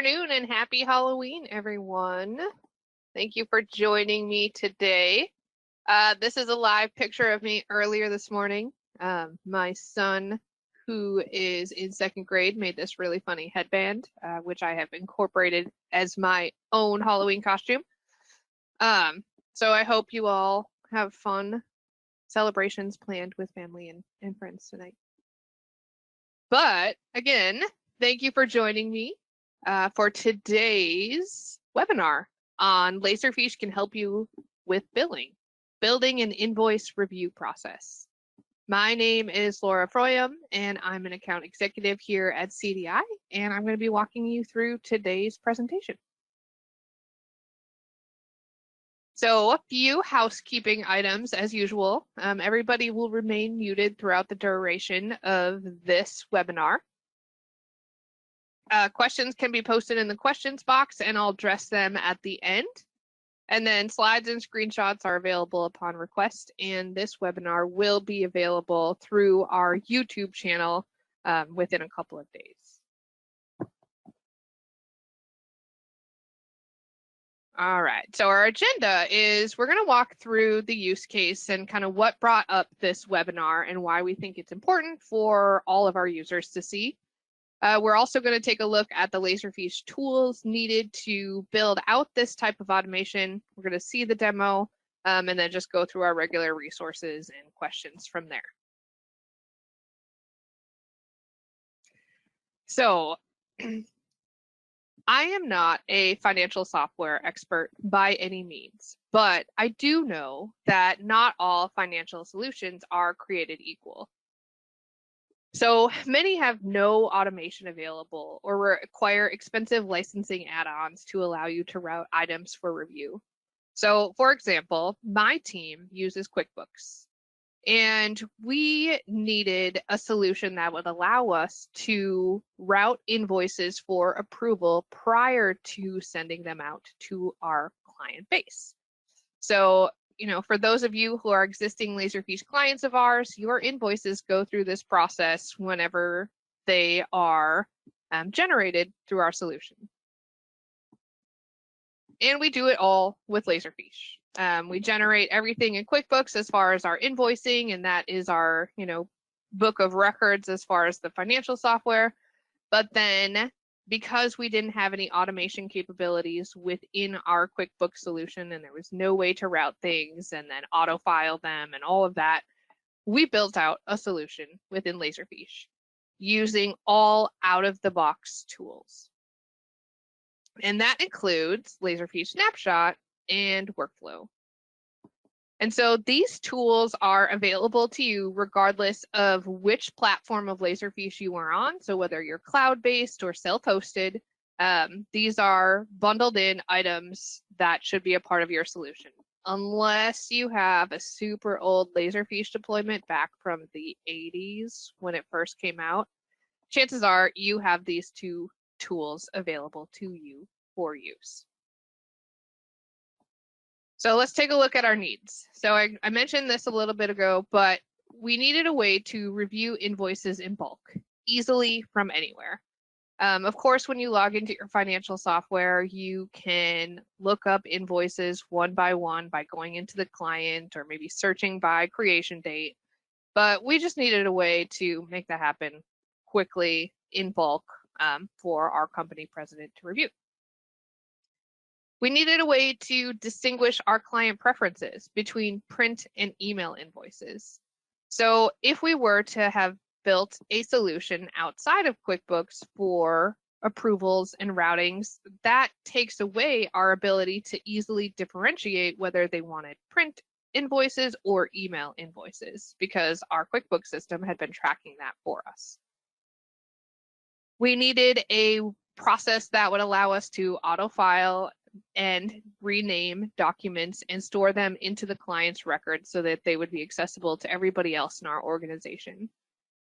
afternoon and happy Halloween, everyone. Thank you for joining me today. This is a live picture of me earlier this morning. My son, who is in second grade, made this really funny headband, which I have incorporated as my own Halloween costume. So I hope you all have fun celebrations planned with family and friends tonight. But again, thank you for joining me for today's webinar on Laserfiche can help you with building an invoice review process. My name is Laura Froyum, and I'm an account executive here at CDI, and I'm going to be walking you through today's presentation. So a few housekeeping items as usual. Everybody will remain muted throughout the duration of this webinar. Questions can be posted in the questions box and I'll address them at the end. And then slides and screenshots are available upon request, and this webinar will be available through our YouTube channel within a couple of days. All right, so our agenda is we're going to walk through the use case and kind of what brought up this webinar and why we think it's important for all of our users to see. We're also going to take a look at the Laserfiche tools needed to build out this type of automation. We're going to see the demo and then just go through our regular resources and questions from there. So I am not a financial software expert by any means, but I do know that not all financial solutions are created equal. So many have no automation available or require expensive licensing add-ons to allow you to route items for review. So for example, my team uses QuickBooks, and we needed a solution that would allow us to route invoices for approval prior to sending them out to our client base. So, for those of you who are existing Laserfiche clients of ours, your invoices go through this process whenever they are generated through our solution. And we do it all with Laserfiche. We generate everything in QuickBooks as far as our invoicing, and that is our, book of records as far as the financial software. But then because we didn't have any automation capabilities within our QuickBooks solution and there was no way to route things and then auto-file them and all of that, we built out a solution within Laserfiche using all out-of-the-box tools. And that includes Laserfiche Snapshot and Workflow. And so these tools are available to you regardless of which platform of Laserfiche you are on. So whether you're cloud-based or self-hosted, these are bundled in items that should be a part of your solution. Unless you have a super old Laserfiche deployment back from the 80s when it first came out, chances are you have these two tools available to you for use. So let's take a look at our needs. So I mentioned this a little bit ago, but we needed a way to review invoices in bulk, easily from anywhere. Of course, when you log into your financial software, you can look up invoices one by going into the client or maybe searching by creation date. But we just needed a way to make that happen quickly in bulk for our company president to review. We needed a way to distinguish our client preferences between print and email invoices. So if we were to have built a solution outside of QuickBooks for approvals and routings, that takes away our ability to easily differentiate whether they wanted print invoices or email invoices because our QuickBooks system had been tracking that for us. We needed a process that would allow us to auto-file and rename documents and store them into the client's record so that they would be accessible to everybody else in our organization.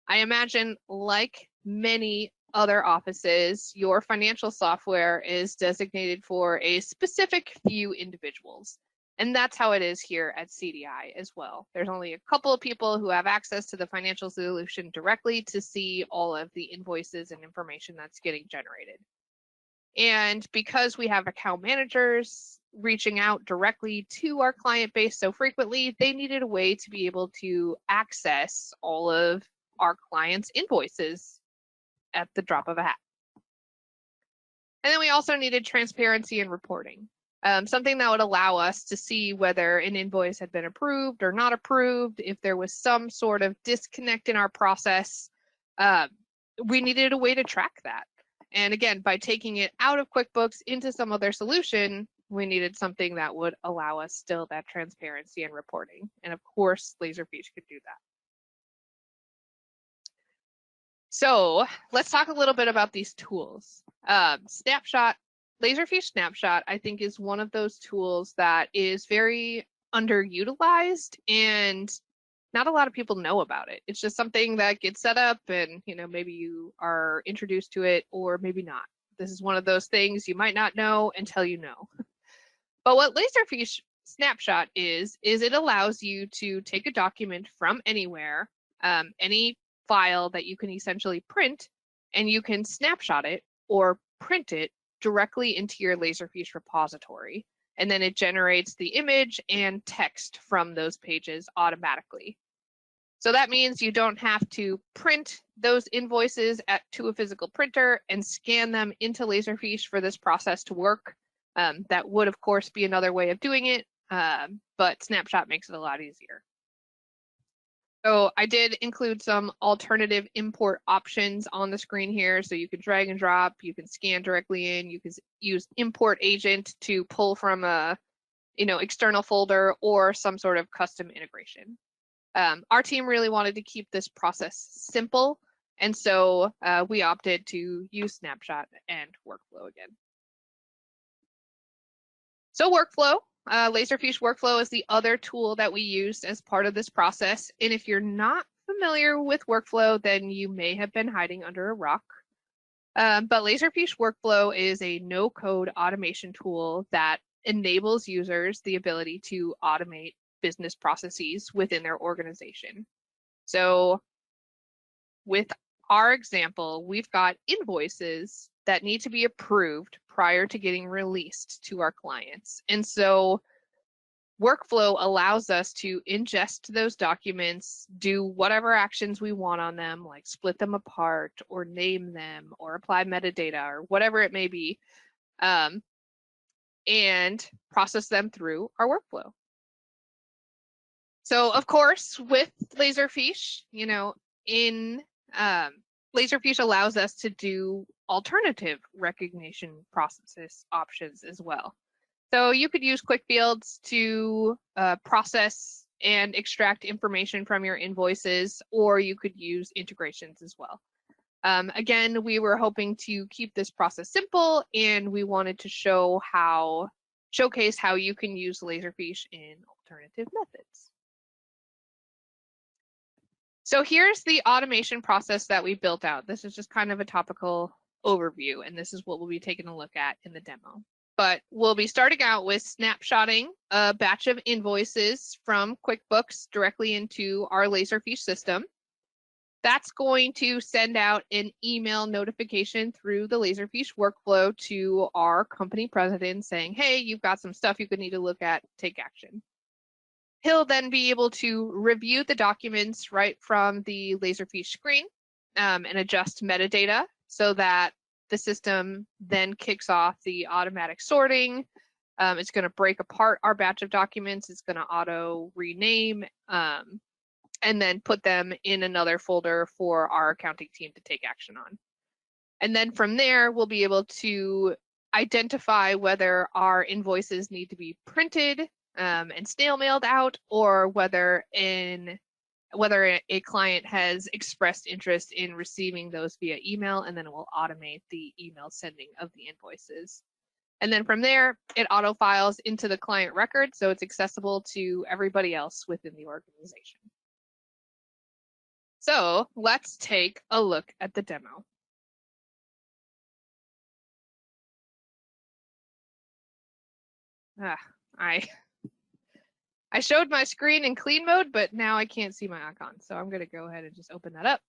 I imagine, like many other offices, your financial software is designated for a specific few individuals. And that's how it is here at CDI as well. There's only a couple of people who have access to the financial solution directly to see all of the invoices and information that's getting generated. And because we have account managers reaching out directly to our client base so frequently, they needed a way to be able to access all of our clients' invoices at the drop of a hat. And then we also needed transparency and reporting, something that would allow us to see whether an invoice had been approved or not approved. If there was some sort of disconnect in our process, we needed a way to track that. And again, by taking it out of QuickBooks into some other solution, we needed something that would allow us still that transparency and reporting. And of course, Laserfiche could do that. So let's talk a little bit about these tools. Snapshot, Laserfiche Snapshot, I think is one of those tools that is very underutilized and not a lot of people know about it. It's just something that gets set up and, you know, maybe you are introduced to it or maybe not. This is one of those things you might not know until you know. But what Laserfiche Snapshot is it allows you to take a document from anywhere, any file that you can essentially print, and you can snapshot it or print it directly into your Laserfiche repository. And then it generates the image and text from those pages automatically. So that means you don't have to print those invoices to a physical printer and scan them into Laserfiche for this process to work. That would, of course, be another way of doing it, but Snapshot makes it a lot easier. So I did include some alternative import options on the screen here. So you can drag and drop, you can scan directly in, you can use import agent to pull from a external folder or some sort of custom integration. Our team really wanted to keep this process simple, and so we opted to use Snapshot and Workflow again. So Workflow. Laserfiche Workflow is the other tool that we used as part of this process. And if you're not familiar with Workflow, then you may have been hiding under a rock. But Laserfiche Workflow is a no-code automation tool that enables users the ability to automate business processes within their organization. So with our example, we've got invoices that need to be approved prior to getting released to our clients. And so Workflow allows us to ingest those documents, do whatever actions we want on them, like split them apart or name them or apply metadata or whatever it may be, and process them through our workflow. So of course, with Laserfiche, Laserfiche allows us to do alternative recognition processes options as well. So you could use quick fields to process and extract information from your invoices, or you could use integrations as well. Again, we were hoping to keep this process simple, and we wanted to showcase how you can use Laserfiche in alternative methods. So here's the automation process that we built out. This is just kind of a topical overview, and this is what we'll be taking a look at in the demo. But we'll be starting out with snapshotting a batch of invoices from QuickBooks directly into our Laserfiche system. That's going to send out an email notification through the Laserfiche workflow to our company president saying, hey, you've got some stuff you could need to look at, take action. He'll then be able to review the documents right from the Laserfiche screen and adjust metadata so that the system then kicks off the automatic sorting. It's going to break apart our batch of documents. It's going to auto rename and then put them in another folder for our accounting team to take action on. And then from there, we'll be able to identify whether our invoices need to be printed and snail mailed out, or whether a client has expressed interest in receiving those via email, and then it will automate the email sending of the invoices. And then from there, it auto files into the client record, so it's accessible to everybody else within the organization. So let's take a look at the demo. I showed my screen in clean mode, but now I can't see my icon. So I'm going to go ahead and just open that up.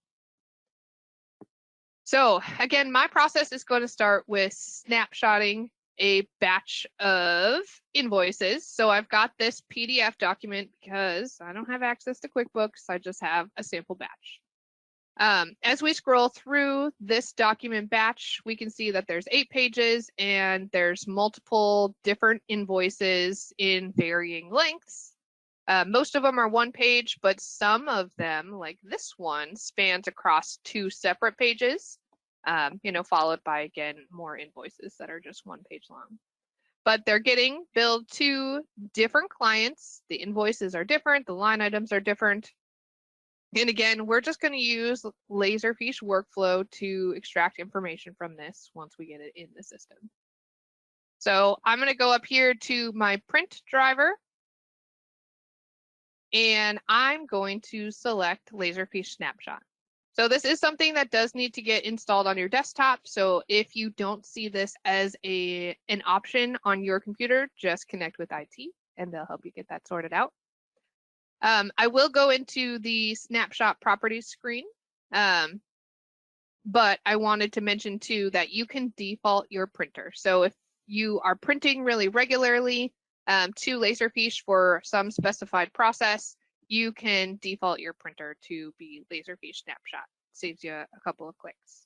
So again, my process is going to start with snapshotting a batch of invoices. So I've got this PDF document because I don't have access to QuickBooks. I just have a sample batch. As we scroll through this document batch, we can see that there's 8 pages and there's multiple different invoices in varying lengths. Most of them are 1 page, but some of them, like this one, spans across 2 separate pages, followed by, again, more invoices that are just 1 page long. But they're getting billed to different clients. The invoices are different, the line items are different. And again, we're just going to use Laserfiche Workflow to extract information from this once we get it in the system. So I'm going to go up here to my print driver, and I'm going to select Laserfiche Snapshot. So this is something that does need to get installed on your desktop. So if you don't see this as an option on your computer, just connect with IT and they'll help you get that sorted out. I will go into the snapshot properties screen, but I wanted to mention too that you can default your printer. So if you are printing really regularly to Laserfiche for some specified process, you can default your printer to be Laserfiche Snapshot. Saves you a couple of clicks.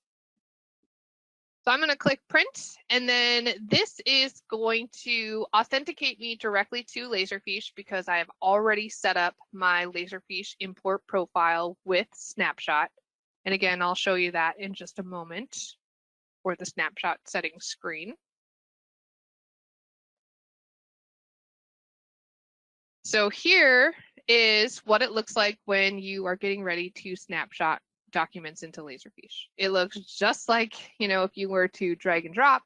So I'm going to click print, and then this is going to authenticate me directly to Laserfiche because I have already set up my Laserfiche import profile with Snapshot. And again, I'll show you that in just a moment for the snapshot settings screen. So here is what it looks like when you are getting ready to snapshot documents into Laserfiche. It looks just like, if you were to drag and drop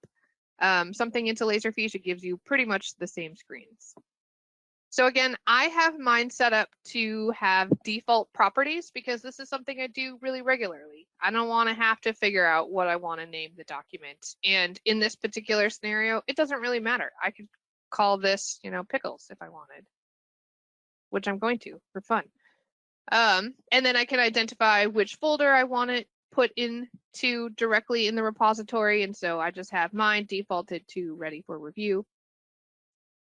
something into Laserfiche, it gives you pretty much the same screens. So again, I have mine set up to have default properties because this is something I do really regularly. I don't want to have to figure out what I want to name the document. And in this particular scenario, it doesn't really matter. I could call this, pickles if I wanted, which I'm going to for fun. And then I can identify which folder I want it put into directly in the repository. And so I just have mine defaulted to ready for review.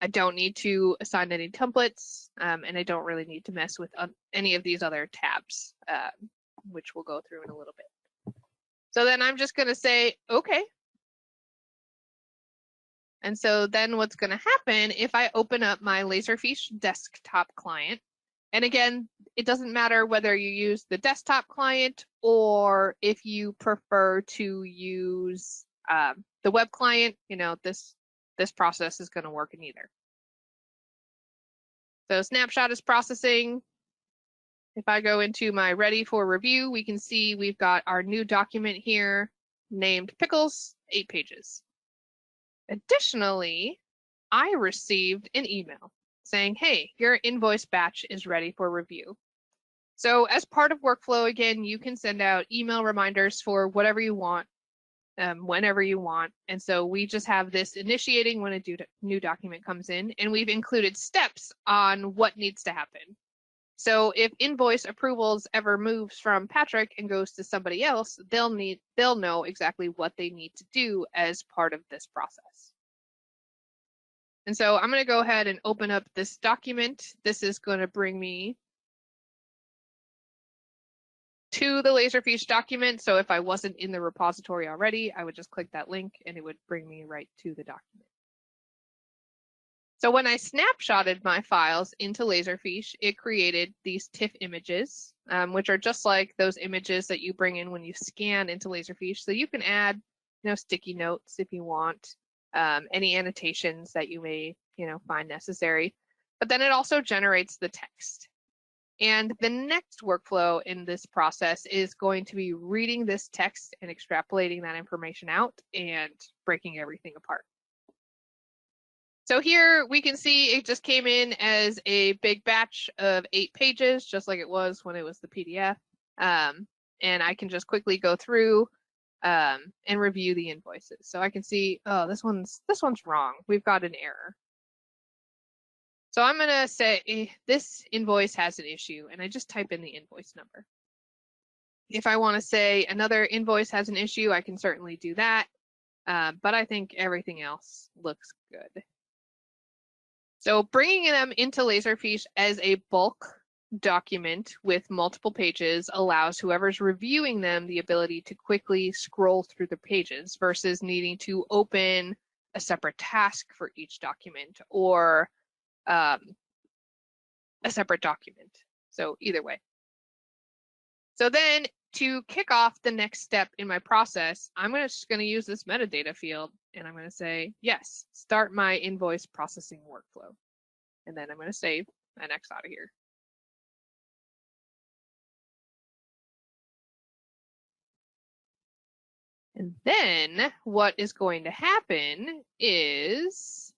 I don't need to assign any templates, and I don't really need to mess with any of these other tabs, which we'll go through in a little bit. So then I'm just going to say, okay. And so then what's going to happen if I open up my Laserfiche desktop client, and again, it doesn't matter whether you use the desktop client or if you prefer to use the web client, this process is going to work in either. So Snapshot is processing. If I go into my ready for review, we can see we've got our new document here named Pickles, 8 pages. Additionally, I received an email saying, hey, your invoice batch is ready for review. So as part of workflow, again, you can send out email reminders for whatever you want, whenever you want. And so we just have this initiating when a new document comes in, and we've included steps on what needs to happen. So if invoice approvals ever moves from Patrick and goes to somebody else, they'll know exactly what they need to do as part of this process. And so I'm going to go ahead and open up this document. This is going to bring me to the Laserfiche document. So if I wasn't in the repository already, I would just click that link and it would bring me right to the document. So when I snapshotted my files into Laserfiche, it created these TIFF images, which are just like those images that you bring in when you scan into Laserfiche. So you can add, sticky notes if you want, any annotations that you may, find necessary. But then it also generates the text. And the next workflow in this process is going to be reading this text and extrapolating that information out and breaking everything apart. So here we can see it just came in as a big batch of 8 pages, just like it was when it was the PDF. And I can just quickly go through and review the invoices. So I can see, oh, this one's wrong. We've got an error. So I'm going to say this invoice has an issue, and I just type in the invoice number. If I want to say another invoice has an issue, I can certainly do that. But I think everything else looks good. So bringing them into Laserfiche as a bulk document with multiple pages allows whoever's reviewing them the ability to quickly scroll through the pages versus needing to open a separate task for each document or a separate document. So either way. So then to kick off the next step in my process, I'm just going to use this metadata field and I'm going to say, yes, start my invoice processing workflow. And then I'm going to save and X out of here. And then what is going to happen is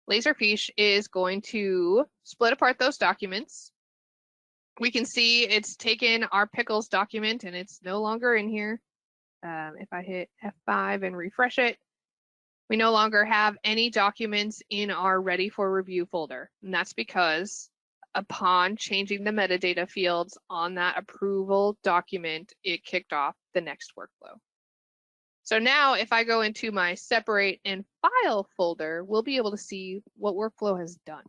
Laserfiche is going to split apart those documents. We can see it's taken our pickles document and it's no longer in here. If I hit F5 and refresh it, we no longer have any documents in our ready for review folder. And that's because upon changing the metadata fields on that approval document, it kicked off the next workflow. So now if I go into my separate and file folder, we'll be able to see what workflow has done.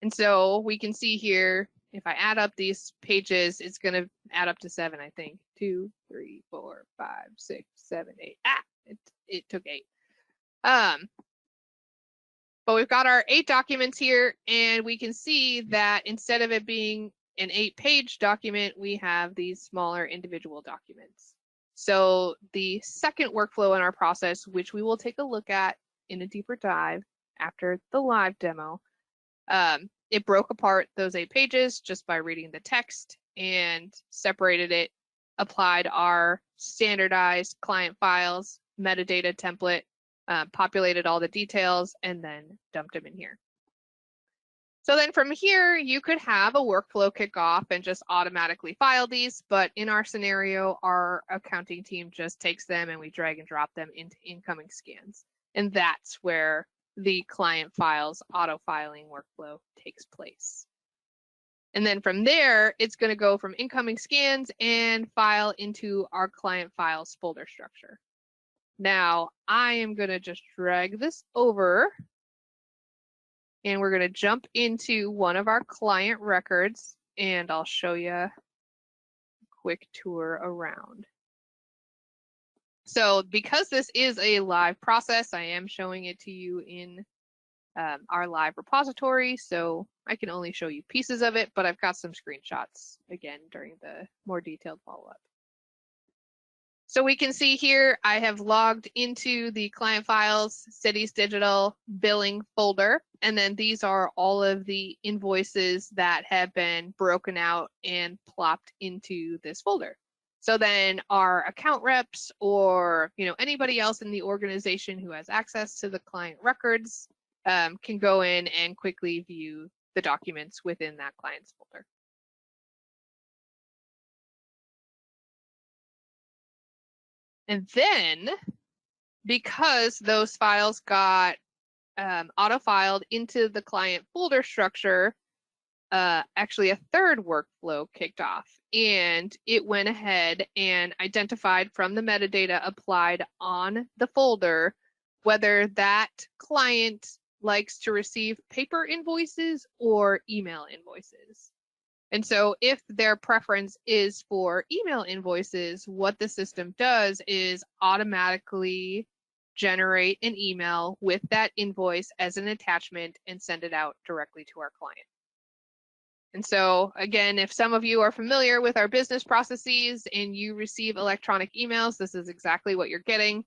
And so we can see here, if I add up these pages, it's going to add up to 7, I think. 2, 3, 4, 5, 6, 7, 8. It took 8. But we've got our 8 documents here, and we can see that instead of it being an 8-page document, we have these smaller individual documents. So the second workflow in our process, which we will take a look at in a deeper dive after the live demo, it broke apart those 8 pages just by reading the text and separated it, applied our standardized client files, metadata template, populated all the details, and then dumped them in here. So then from here, you could have a workflow kick off and just automatically file these, but in our scenario, our accounting team just takes them and we drag and drop them into incoming scans. And that's where the client files auto-filing workflow takes place. And then from there, it's going to go from incoming scans and file into our client files folder structure. Now, I am going to just drag this over and we're going to jump into one of our client records and I'll show you a quick tour around. So because this is a live process, I am showing it to you in our live repository. So I can only show you pieces of it, but I've got some screenshots again during the more detailed follow-up. So we can see here, I have logged into the client files, cities digital billing folder. And then these are all of the invoices that have been broken out and plopped into this folder. So then our account reps or anybody else in the organization who has access to the client records can go in and quickly view the documents within that client's folder. And then, because those files got auto-filed into the client folder structure, actually a third workflow kicked off. And it went ahead and identified from the metadata applied on the folder whether that client likes to receive paper invoices or email invoices. And so if their preference is for email invoices, what the system does is automatically generate an email with that invoice as an attachment and send it out directly to our client. And so again, if some of you are familiar with our business processes and you receive electronic emails, this is exactly what you're getting.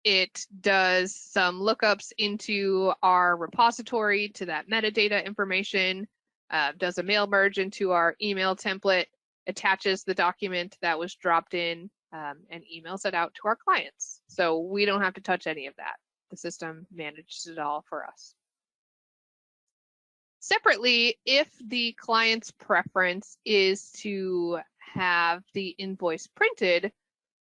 It does some lookups into our repository to that metadata information, does a mail merge into our email template, attaches the document that was dropped in, and emails it out to our clients. So we don't have to touch any of that. The system manages it all for us. Separately, if the client's preference is to have the invoice printed,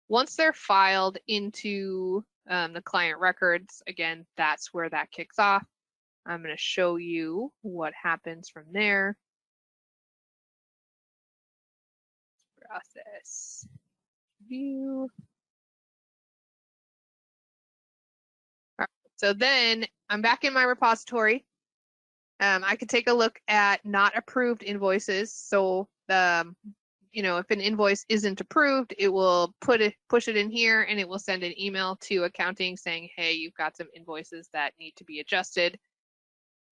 once they're filed into the client records, again, that's where that kicks off. I'm going to show you what happens from there. process view. All right, so then I'm back in my repository. I could take a look at not approved invoices. So if an invoice isn't approved, it will push it in here, and it will send an email to accounting saying, hey, you've got some invoices that need to be adjusted.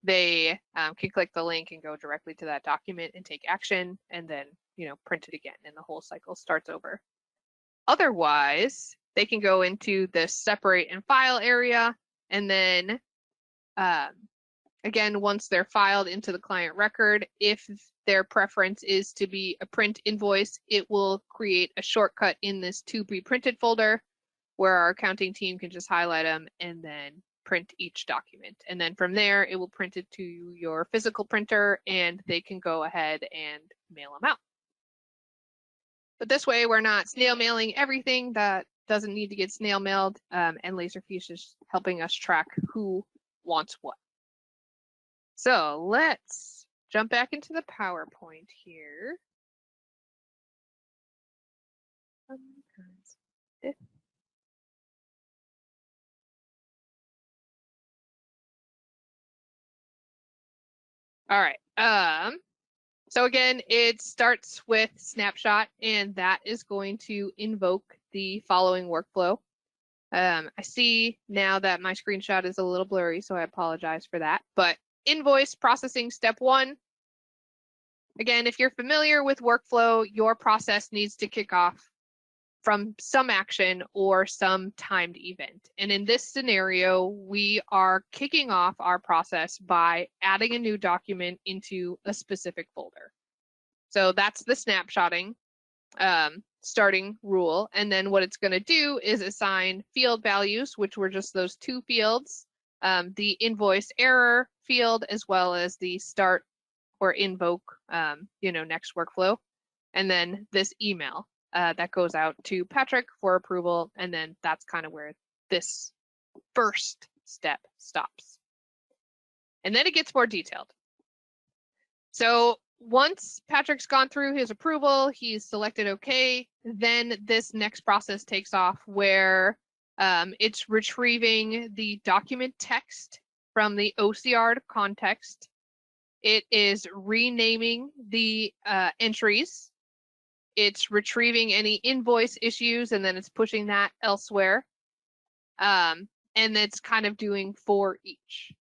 They can click the link and go directly to that document and take action, and then print it again, and the whole cycle starts over. Otherwise, they can go into the separate and file area, and then again, once they're filed into the client record, if their preference is to be a print invoice, it will create a shortcut in this to be printed folder where our accounting team can just highlight them and then print each document. And then from there, it will print it to your physical printer, and they can go ahead and mail them out. But this way, we're not snail mailing everything that doesn't need to get snail mailed, and Laserfiche is helping us track who wants what. So let's jump back into the PowerPoint here. All right. So again, it starts with Snapshot, and that is going to invoke the following workflow. I see now that my screenshot is a little blurry, so I apologize for that. But invoice processing step 1. Again, if you're familiar with workflow, your process needs to kick off from some action or some timed event. And in this scenario, we are kicking off our process by adding a new document into a specific folder. So that's the snapshotting starting rule. And then what it's going to do is assign field values, which were just those 2 fields, the invoice error field, as well as the start or invoke, next workflow. And then this email that goes out to Patrick for approval. And then that's kind of where this first step stops. And then it gets more detailed. So once Patrick's gone through his approval, he's selected OK, then this next process takes off where it's retrieving the document text from the OCR context. It is renaming the entries. It's retrieving any invoice issues, and then it's pushing that elsewhere. And it's kind of doing for each.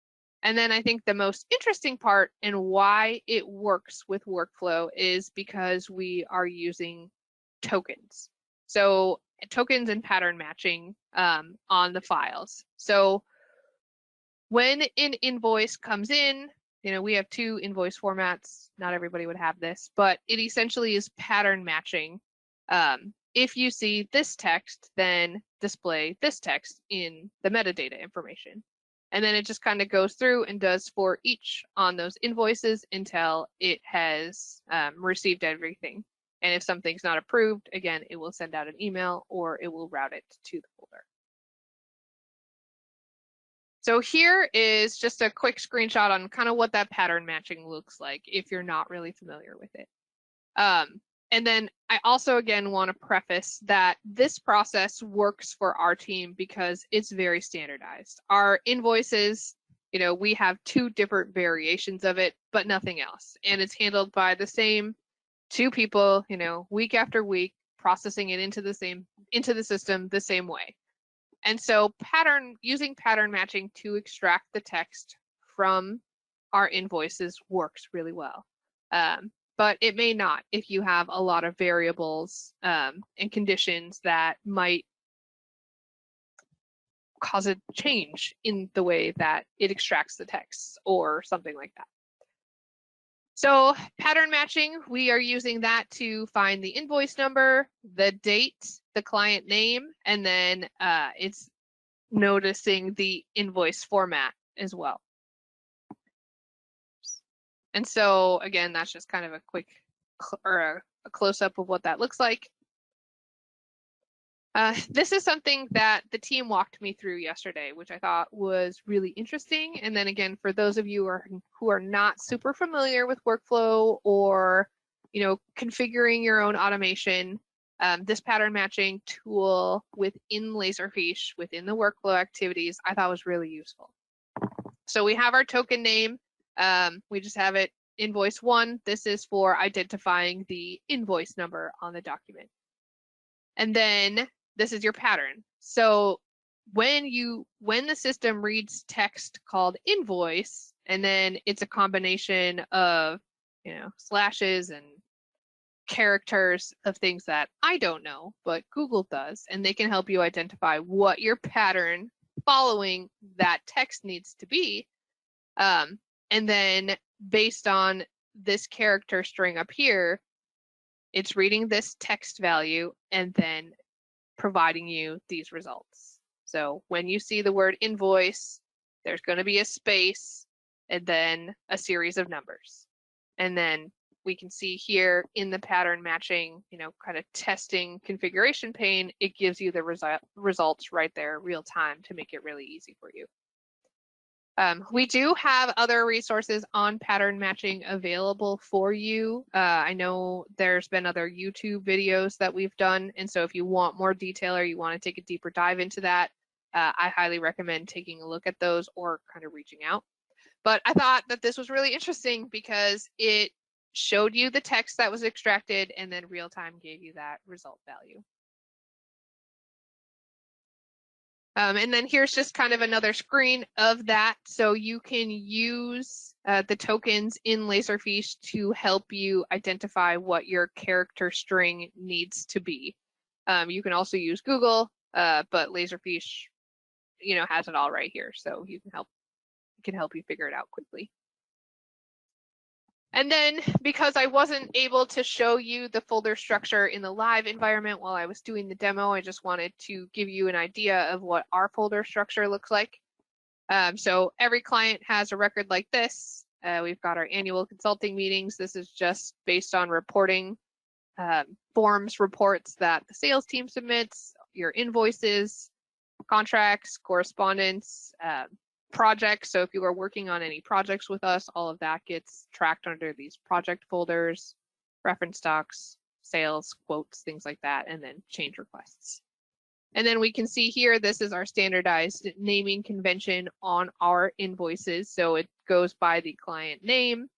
And then I think the most interesting part and why it works with workflow is because we are using tokens. So tokens and pattern matching on the files. So when an invoice comes in, we have 2 invoice formats. Not everybody would have this, but it essentially is pattern matching. If you see this text, then display this text in the metadata information. And then it just kind of goes through and does for each on those invoices until it has received everything. And if something's not approved, again, it will send out an email or it will route it to the folder. So here is just a quick screenshot on kind of what that pattern matching looks like if you're not really familiar with it. And then I also, again, want to preface that this process works for our team because it's very standardized. Our invoices, we have 2 different variations of it, but nothing else. And it's handled by the same 2 people, week after week, processing it into the system the same way. And so using pattern matching to extract the text from our invoices works really well. But it may not if you have a lot of variables and conditions that might cause a change in the way that it extracts the text or something like that. So pattern matching, we are using that to find the invoice number, the date, the client name, and then it's noticing the invoice format as well. And so again, that's just kind of a quick or a close-up of what that looks like. This is something that the team walked me through yesterday, which I thought was really interesting. And then again, for those of you who are not super familiar with workflow or configuring your own automation. This pattern matching tool within Laserfiche, within the workflow activities, I thought was really useful. So we have our token name. We just have it invoice 1. This is for identifying the invoice number on the document. And then this is your pattern. So when the system reads text called invoice, and then it's a combination of slashes and characters of things that I don't know, but Google does, and they can help you identify what your pattern following that text needs to be. And then based on this character string up here, it's reading this text value and then providing you these results. So when you see the word invoice, there's going to be a space and then a series of numbers. And then we can see here in the pattern matching, kind of testing configuration pane, it gives you the results right there real time to make it really easy for you. We do have other resources on pattern matching available for you. I know there's been other YouTube videos that we've done, and so if you want more detail or you want to take a deeper dive into that, I highly recommend taking a look at those or kind of reaching out. But I thought that this was really interesting because it showed you the text that was extracted and then real time gave you that result value. And then here's just kind of another screen of that. So you can use the tokens in Laserfiche to help you identify what your character string needs to be. You can also use Google, but Laserfiche, has it all right here. So it can help you figure it out quickly. And then because I wasn't able to show you the folder structure in the live environment while I was doing the demo, I just wanted to give you an idea of what our folder structure looks like. So every client has a record like this. We've got our annual consulting meetings. This is just based on reporting forms, reports that the sales team submits, your invoices, contracts, correspondence, projects. So if you are working on any projects with us, all of that gets tracked under these project folders, reference docs, sales, quotes, things like that, and then change requests. And then we can see here, this is our standardized naming convention on our invoices. So it goes by the client name,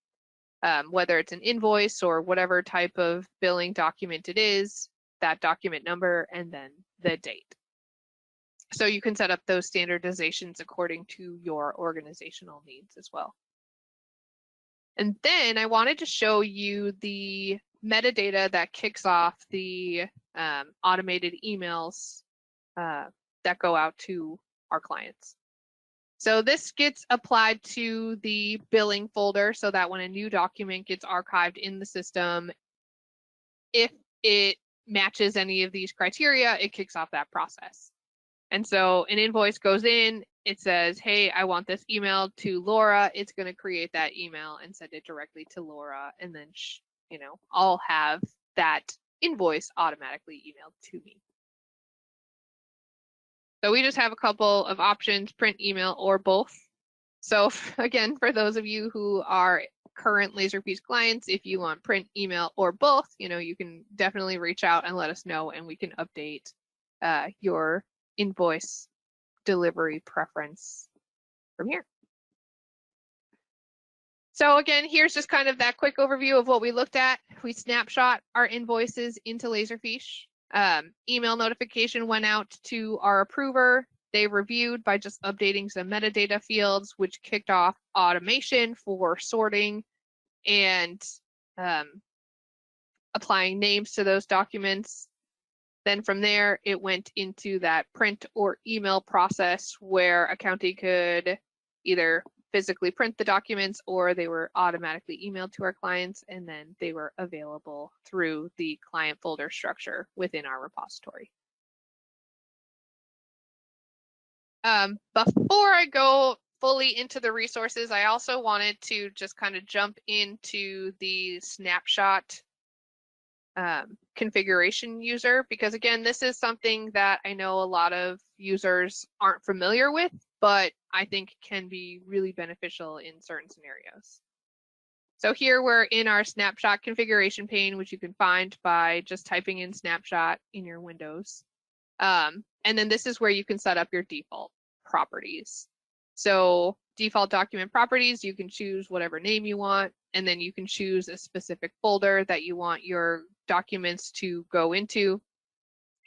whether it's an invoice or whatever type of billing document it is, that document number, and then the date. So you can set up those standardizations according to your organizational needs as well. And then I wanted to show you the metadata that kicks off the automated emails that go out to our clients. So this gets applied to the billing folder so that when a new document gets archived in the system, if it matches any of these criteria, it kicks off that process. And so an invoice goes in, it says, hey, I want this email to Laura. It's going to create that email and send it directly to Laura. And then, I'll have that invoice automatically emailed to me. So we just have a couple of options, print, email, or both. So again, for those of you who are current Laserfiche clients, if you want print, email, or both, you can definitely reach out and let us know, and we can update your invoice delivery preference from here. So again, here's just kind of that quick overview of what we looked at. We snapshot our invoices into Laserfiche. Email notification went out to our approver. They reviewed by just updating some metadata fields, which kicked off automation for sorting and applying names to those documents. Then from there, it went into that print or email process where accounting could either physically print the documents or they were automatically emailed to our clients, and then they were available through the client folder structure within our repository. Before I go fully into the resources, I also wanted to just kind of jump into the snapshot configuration user, because again, this is something that I know a lot of users aren't familiar with, but I think can be really beneficial in certain scenarios. So here we're in our snapshot configuration pane, which you can find by just typing in snapshot in your Windows. And then this is where you can set up your default properties. So default document properties, you can choose whatever name you want, and then you can choose a specific folder that you want your documents to go into.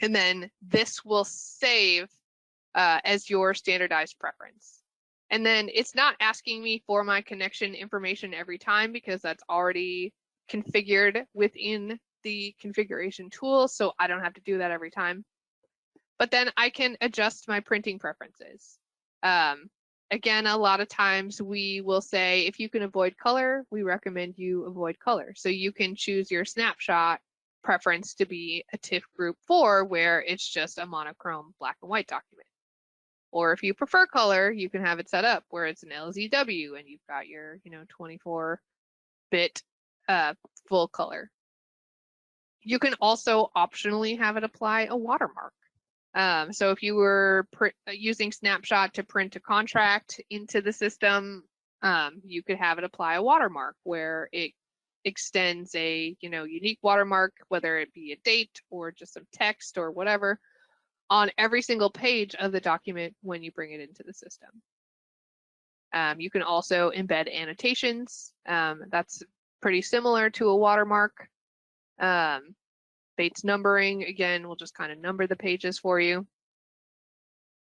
And then this will save as your standardized preference. And then it's not asking me for my connection information every time because that's already configured within the configuration tool, so I don't have to do that every time. But then I can adjust my printing preferences. Again, a lot of times we will say, if you can avoid color, we recommend you avoid color. So you can choose your snapshot preference to be a TIFF group 4, where it's just a monochrome black and white document. Or if you prefer color, you can have it set up where it's an LZW and you've got your, 24-bit full color. You can also optionally have it apply a watermark. So if you were using Snapshot to print a contract into the system, you could have it apply a watermark where it extends a unique watermark, whether it be a date or just some text or whatever, on every single page of the document when you bring it into the system. You can also embed annotations. That's pretty similar to a watermark. Bates numbering, again, will just kind of number the pages for you.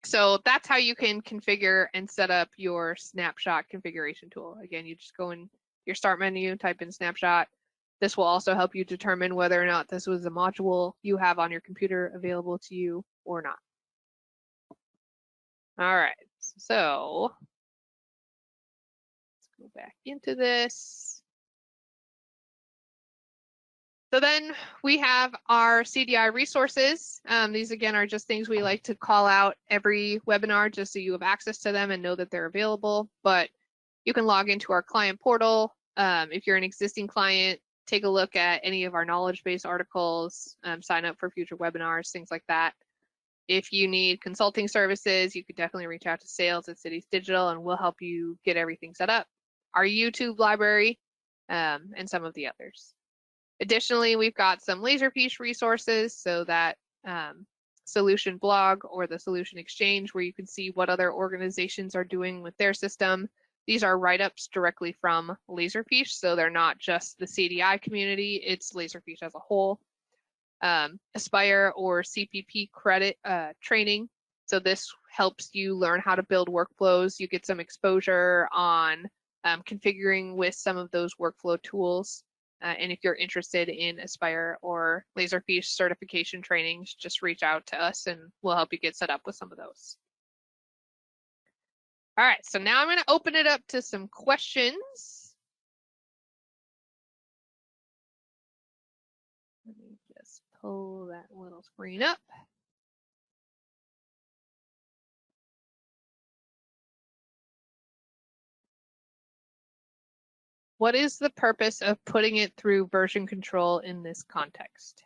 So that's how you can configure and set up your snapshot configuration tool. Again, you just go in your start menu, type in snapshot. This will also help you determine whether or not this was a module you have on your computer available to you or not. All right, so let's go back into this. So then we have our CDI resources. These again are just things we like to call out every webinar just so you have access to them and know that they're available. But you can log into our client portal. If you're an existing client, take a look at any of our knowledge base articles, sign up for future webinars, things like that. If you need consulting services, you could definitely reach out to sales at Cities Digital and we'll help you get everything set up. Our YouTube library and some of the others. Additionally, we've got some Laserfiche resources, so that solution blog or the solution exchange where you can see what other organizations are doing with their system. These are write-ups directly from Laserfiche, so they're not just the CDI community, it's Laserfiche as a whole. Aspire or CPP credit training. So this helps you learn how to build workflows. You get some exposure on configuring with some of those workflow tools. And if you're interested in Aspire or Laserfiche certification trainings, just reach out to us and we'll help you get set up with some of those. All right, so now I'm going to open it up to some questions. Let me just pull that little screen up. What is the purpose of putting it through version control in this context?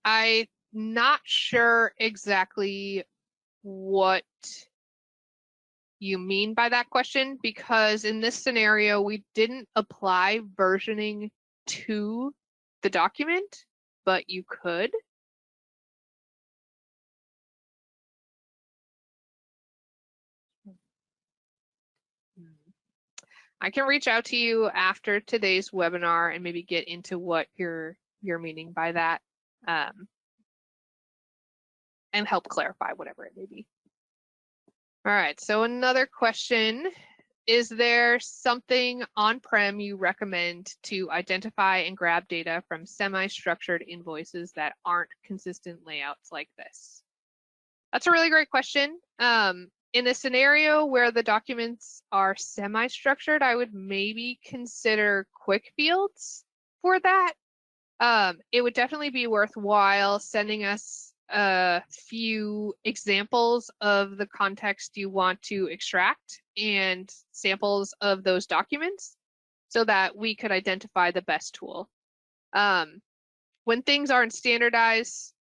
I'm not sure exactly what you mean by that question, because in this scenario, we didn't apply versioning to the document, but you could. I can reach out to you after today's webinar and maybe get into what you're meaning by that and help clarify whatever it may be. All right, so another question. Is there something on-prem you recommend to identify and grab data from semi-structured invoices that aren't consistent layouts like this? That's a really great question. In a scenario where the documents are semi-structured, I would maybe consider quick fields for that. It would definitely be worthwhile sending us a few examples of the context you want to extract and samples of those documents so that we could identify the best tool. When things aren't standardized,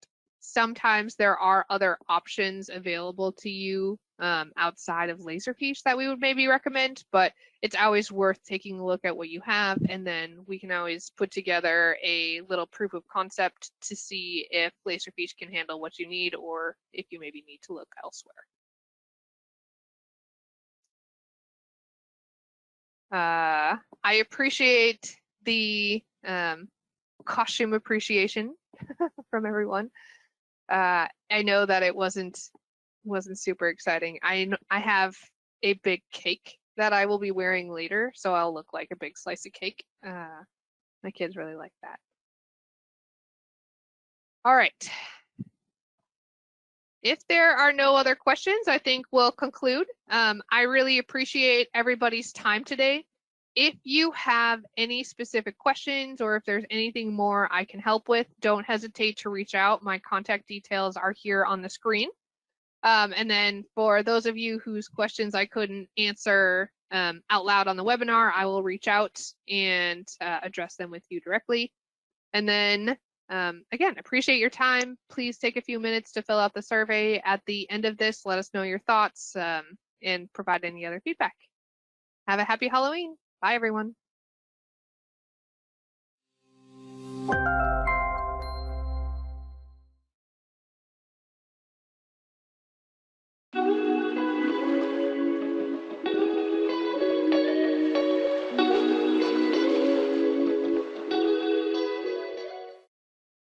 sometimes there are other options available to you outside of Laserfiche that we would maybe recommend, but it's always worth taking a look at what you have, and then we can always put together a little proof of concept to see if Laserfiche can handle what you need or if you maybe need to look elsewhere. I appreciate the costume appreciation from everyone. I know that it wasn't super exciting. I have a big cake that I will be wearing later, so I'll look like a big slice of cake. My kids really like that. All right. If there are no other questions, I think we'll conclude. I really appreciate everybody's time today. If you have any specific questions or if there's anything more I can help with, don't hesitate to reach out. My contact details are here on the screen. And then for those of you whose questions I couldn't answer out loud on the webinar, I will reach out and address them with you directly. And then again, appreciate your time. Please take a few minutes to fill out the survey at the end of this. Let us know your thoughts and provide any other feedback. Have a happy Halloween. Bye, everyone.